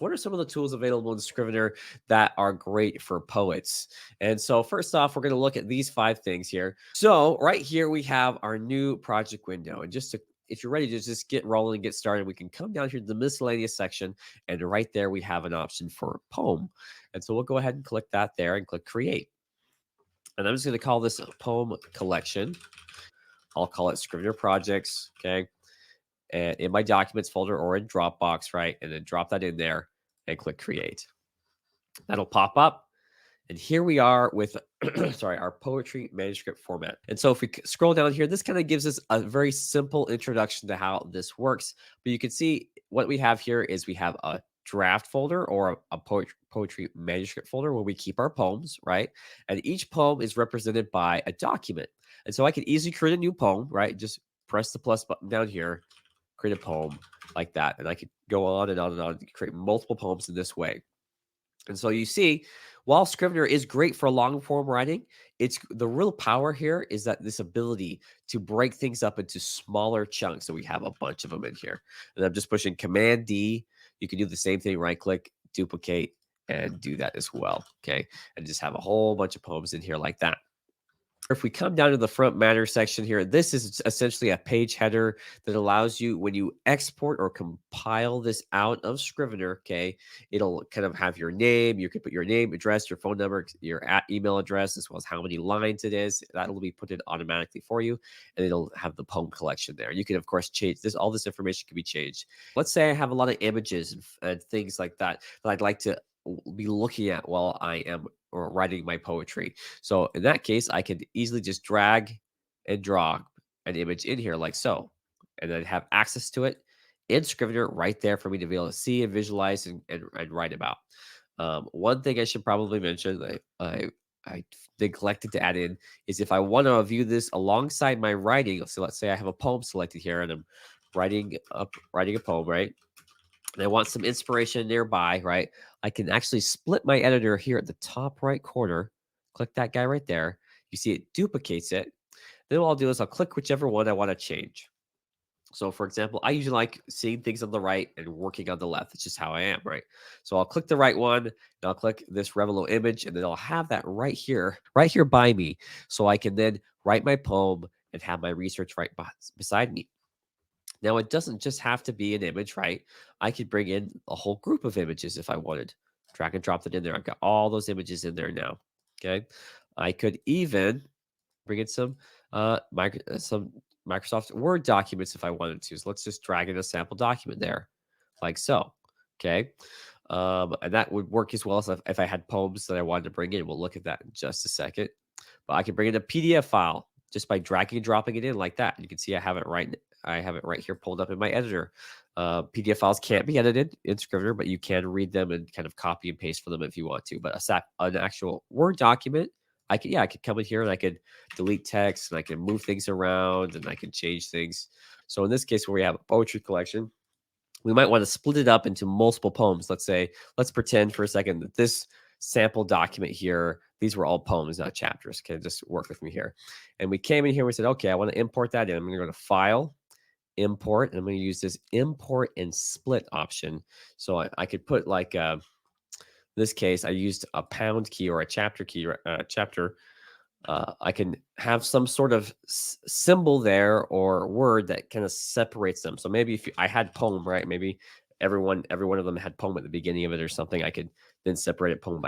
what are some of the tools available in Scrivener that are great for poets? And so first off, we're going to look at these 5 things here. So right here, we have our new project window. And just to, if you're ready to just get rolling and get started, we can come down here to the miscellaneous section. And right there, we have an option for poem. And so we'll go ahead and click that there and click create. And I'm just going to call this a poem collection. I'll call it Scrivener projects. Okay. And in my documents folder or in Dropbox, right? And then drop that in there and click create. That'll pop up. And here we are with, sorry, our poetry manuscript format. And so if we scroll down here, this kind of gives us a very simple introduction to how this works. But you can see what we have here is we have a draft folder or a poetry manuscript folder where we keep our poems, right? And each poem is represented by a document. And so I can easily create a new poem, right? Just press the plus button down here, create a poem like that. And I could go on and on and on, create multiple poems in this way. And so you see, while Scrivener is great for long form writing, it's the real power here is that this ability to break things up into smaller chunks. So we have a bunch of them in here. And I'm just pushing Command D. You can do the same thing, right click, duplicate, and do that as well. Okay. And just have a whole bunch of poems in here like that. If we come down to the front matter section here, this is essentially a page header that allows you, when you export or compile this out of Scrivener, okay, it'll kind of have your name. You can put your name, address, your phone number, your email address, as well as how many lines it is. That'll be put in automatically for you, and it'll have the poem collection there. You can, of course, change this. All this information can be changed. Let's say I have a lot of images and things like that I'd like to be looking at while I am or writing my poetry. So in that case, I could easily just drag and draw an image in here like so, and then have access to it in Scrivener right there for me to be able to see and visualize and write about. One thing I should probably mention that I neglected to add in is if I want to view this alongside my writing. So let's say I have a poem selected here and I'm writing a poem, right? And I want some inspiration nearby, right? I can actually split my editor here at the top right corner. Click that guy right there. You see it duplicates it. Then what I'll do is I'll click whichever one I want to change. So for example, I usually like seeing things on the right and working on the left. It's just how I am, right? So I'll click the right one, and I'll click this Revelo image, and then I'll have that right here by me. So I can then write my poem and have my research right beside me. Now, it doesn't just have to be an image, right? I could bring in a whole group of images if I wanted. Drag and drop it in there. I've got all those images in there now. Okay. I could even bring in some Microsoft Word documents if I wanted to. So let's just drag in a sample document there, like so. Okay. And that would work as well as if I had poems that I wanted to bring in. We'll look at that in just a second. But I can bring in a PDF file just by dragging and dropping it in like that. You can see I have it right here pulled up in my editor. PDF files can't be edited in Scrivener, but you can read them and kind of copy and paste for them if you want to. But an actual Word document, I could come in here and I could delete text and I can move things around and I can change things. So in this case, where we have a poetry collection, we might want to split it up into multiple poems. Let's pretend for a second that this sample document here, these were all poems, not chapters. Okay, just work with me here. And we came in here, we said, okay, I want to import that in. I'm going to go to File, Import, and I'm going to use this Import and Split option. So I could put like, this case, I used a pound key or a chapter key, chapter. I can have some sort of symbol there or word that kind of separates them. So maybe if I had poem, right? Maybe every one of them had poem at the beginning of it or something. I could then separate it poem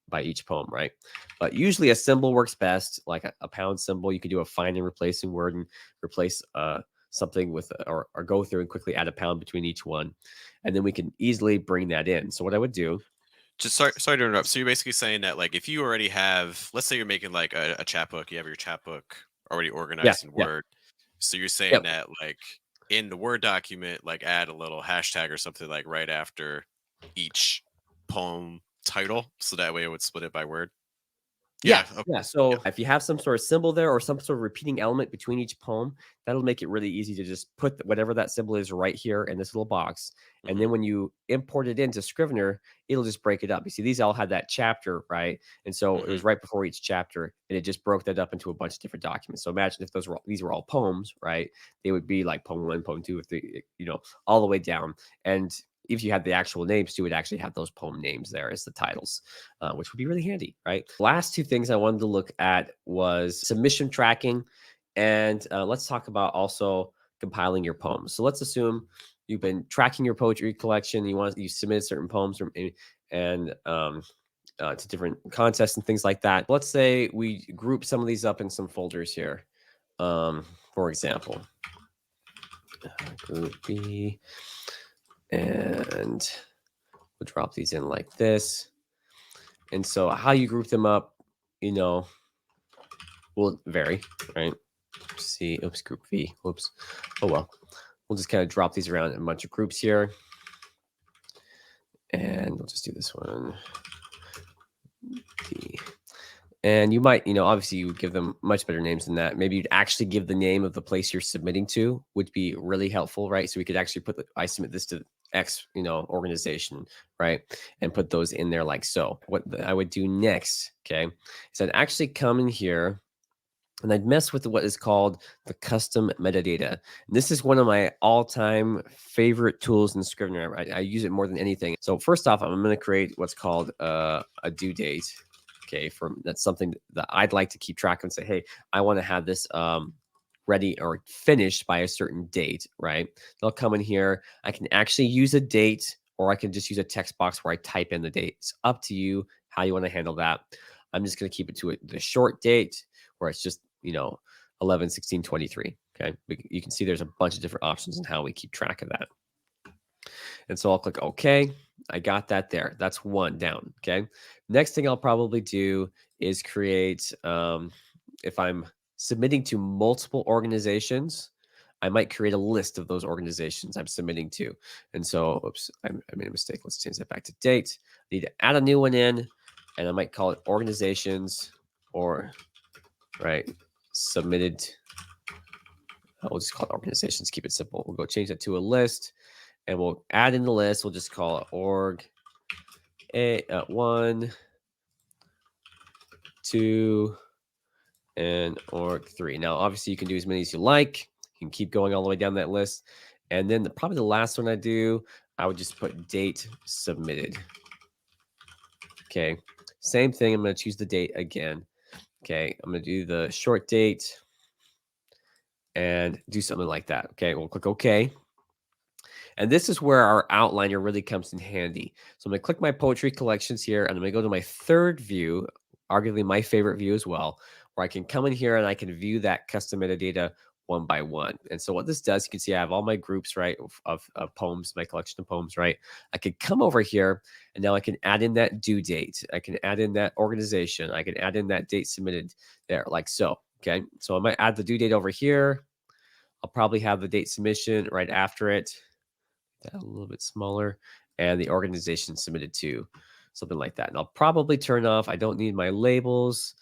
by each poem, right? But usually a symbol works best, like a pound symbol. You could do a find and replacing word and replace something with or go through and quickly add a pound between each one, and then we can easily bring that in. So what I would do. Just sorry to interrupt. So you're basically saying that, like, if you already have, let's say you're making like a chapbook, you have your chapbook already Yeah, organized in yeah, Word. So you're saying yep. that, like, in the Word document, like, add a little hashtag or something like right after each poem title, so that way it would split it by word. Yeah, Yeah. Okay. yeah. Yeah. So if you have some sort of symbol there or some sort of repeating element between each poem, that'll make it really easy to just put whatever that symbol is right here in this little box. And Hmm. then when you import it into Scrivener, it'll just break it up. You see, these all had that chapter, right? And so it Hmm. was right before each chapter, and it just broke that up into a bunch of different documents. So imagine if these were all poems, right? They would be like poem 1, poem 2, 3, all the way down. And if you had the actual names too, it would actually have those poem names there as the titles, which would be really handy, right? Last two things I wanted to look at was submission tracking. And let's talk about also compiling your poems. So let's assume you've been tracking your poetry collection. You submitted certain poems and to different contests and things like that. Let's say we group some of these up in some folders here. For example, group B, and we'll drop these in like this. And so how you group them up, will vary, right? C, oops, group V, whoops. Oh, well, we'll just kind of drop these around in a bunch of groups here. And we'll just do this one. D. And you might, obviously you would give them much better names than that. Maybe you'd actually give the name of the place you're submitting to, would be really helpful, right? So we could actually I submit this to X, organization, right? And put those in there like so. What I would do next, okay, is I'd actually come in here and I'd mess with what is called the custom metadata. And this is one of my all-time favorite tools in Scrivener. I use it more than anything. So first off, I'm going to create what's called a due date. Okay, that's something that I'd like to keep track of and say, hey, I want to have this ready or finished by a certain date, right? They'll come in here. I can actually use a date, or I can just use a text box where I type in the date. It's up to you how you want to handle that. I'm just going to keep it to the short date, where it's just 11, 16, 23. Okay, you can see there's a bunch of different options in how we keep track of that. And so I'll click OK. I got that there. That's one down. Okay. Next thing I'll probably do is create, if I'm submitting to multiple organizations, I might create a list of those organizations I'm submitting to. And so, oops, I made a mistake. Let's change that back to date. I need to add a new one in, and I might call it organizations, or right, submitted. We'll just call it organizations. Keep it simple. We'll go change that to a list. And we'll add in the list. We'll just call it org 1, 2, and org 3. Now, obviously, you can do as many as you like. You can keep going all the way down that list. And then probably the last one I would just put date submitted. Okay. Same thing. I'm going to choose the date again. Okay. I'm going to do the short date and do something like that. Okay. We'll click OK. And this is where our outliner really comes in handy. So I'm going to click my poetry collections here, and I'm going to go to my third view, arguably my favorite view as well, where I can come in here and I can view that custom metadata one by one. And so what this does, you can see I have all my groups, right, of poems, my collection of poems, right? I could come over here, and now I can add in that due date. I can add in that organization. I can add in that date submitted there, like so. Okay, so I might add the due date over here. I'll probably have the date submission right after it. That a little bit smaller, and the organization submitted to, something like that. And I'll probably turn off, I don't need my labels.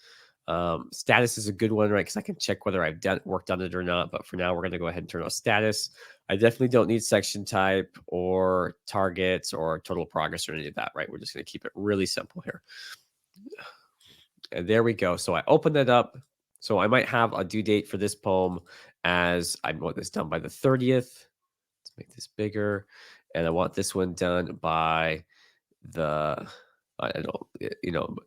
Status is a good one, right? Because I can check whether I've worked on it or not. But for now, we're going to go ahead and turn off status. I definitely don't need section type or targets or total progress or any of that, right? We're just going to keep it really simple here. And there we go. So I open that up. So I might have a due date for this poem as I want this done by the 30th. Let's make this bigger. And I want this one done by the, I don't,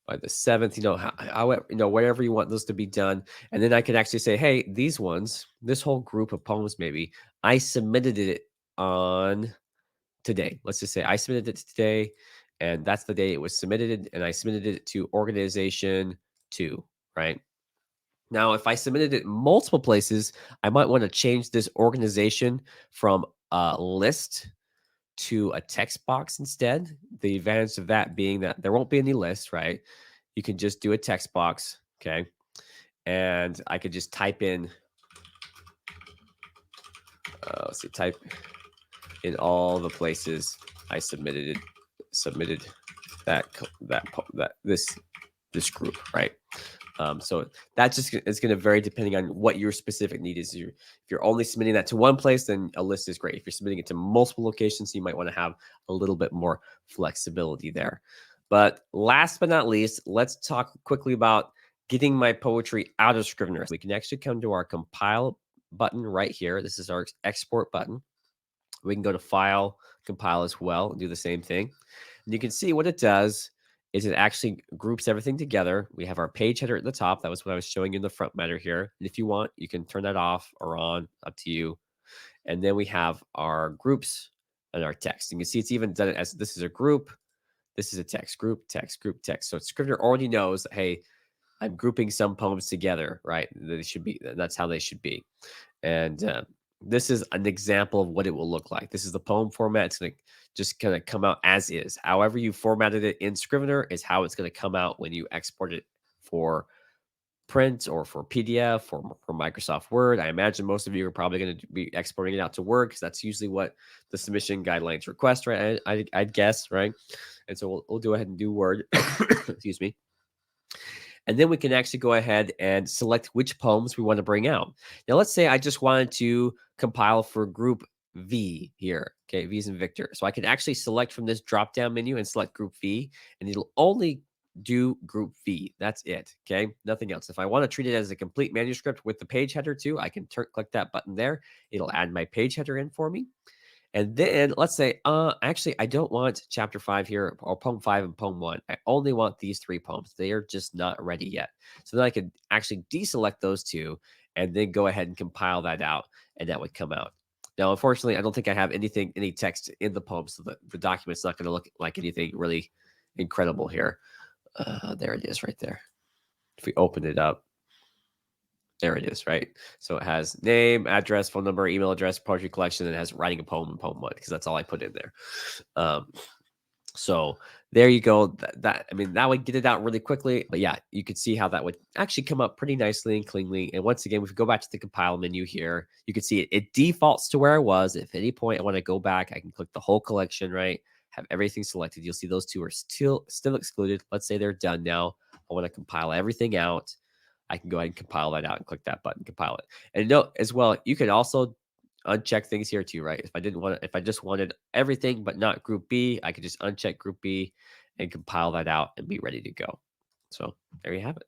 by the 7th, however, wherever you want those to be done. And then I can actually say, hey, these ones, this whole group of poems, maybe I submitted it on today. Let's just say I submitted it today, and that's the day it was submitted. And I submitted it to organization 2, right? Now, if I submitted it multiple places, I might want to change this organization from a list to a text box instead. The advantage of that being that there won't be any lists, right? You can just do a text box, okay? And I could just type in, let's see, type in all the places I submitted this group, right? So that just is going to vary depending on what your specific need is. If you're only submitting that to one place, then a list is great. If you're submitting it to multiple locations, you might want to have a little bit more flexibility there. But last but not least, let's talk quickly about getting my poetry out of Scrivener. We can actually come to our compile button right here. This is our export button. We can go to File, compile as well and do the same thing. And you can see what it does is it actually groups everything together. We have our page header at the top. That was what I was showing you in the front matter here. And if you want, you can turn that off or on, up to you. And then we have our groups and our text. You can see it's even done it as this is a group. This is a text, group, text, group, text. So Scrivener already knows that, hey, I'm grouping some poems together, right? They should be, that's how they should be. And this is an example of what it will look like. This is the poem format. It's going to just kind of come out as is. However you formatted it in Scrivener is how it's going to come out when you export it for print or for PDF or for Microsoft Word. I imagine most of you are probably going to be exporting it out to Word because that's usually what the submission guidelines request, right? I'd guess, right? And so we'll go ahead and do Word. Excuse me. And then we can actually go ahead and select which poems we want to bring out. Now, let's say I just wanted to compile for group V here. Okay, V's and Victor. So I can actually select from this drop-down menu and select group V, and it'll only do group V. That's it. Okay, nothing else. If I want to treat it as a complete manuscript with the page header too, I can click that button there. It'll add my page header in for me. And then let's say, actually, I don't want chapter 5 here or poem 5 and poem 1. I only want these 3 poems. They are just not ready yet. So then I could actually deselect those 2 and then go ahead and compile that out, and that would come out. Now, unfortunately, I don't think I have any text in the poem, so the document's not going to look like anything really incredible here. There it is right there. If we open it up, there it is, right? So it has name, address, phone number, email address, poetry collection, and it has writing a poem and poem 1 because that's all I put in there. So there you go. I mean, that would get it out really quickly. But yeah, you could see how that would actually come up pretty nicely and cleanly. And once again, if we go back to the compile menu here, you can see it defaults to where I was. If at any point I want to go back, I can click the whole collection, right? Have everything selected. You'll see those 2 are still excluded. Let's say they're done now. I want to compile everything out. I can go ahead and compile that out and click that button, compile it. And note as well, you could also uncheck things here too, right? If I just wanted everything but not group B, I could just uncheck group B and compile that out and be ready to go. So there you have it.